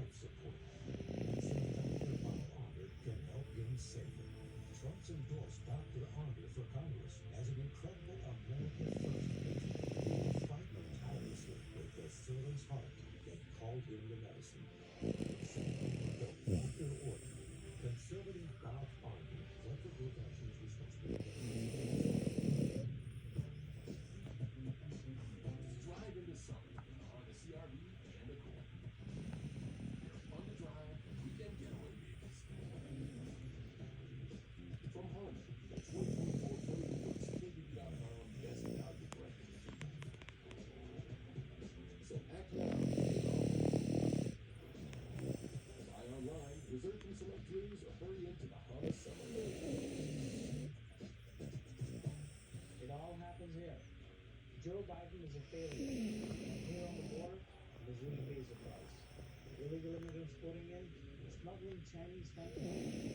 life support. Senator Bob Arthur can help gain safer. Trump's endorsed Dr. Arthur for Congress as an incredible America First patriot who will fight tirelessly with the servant's heart that called him to medicine. The doctor order. Conservative Bob Arthur, Fletcher Group Actions responsibility. Drive into summer on the CRV and Accord. Your fun-to-drive weekend getaway vehicles. From Honda, the 2024 Toyota puts KBB.com best value brand. So act now. Buy online, reserve from select dealers, or hurry into the Honda Summer Sale. It all happens here. Joe Biden is a failure. And here on the border, Missouri pays the price. Illegal immigrants pouring in, smuggling Chinese fentanyl,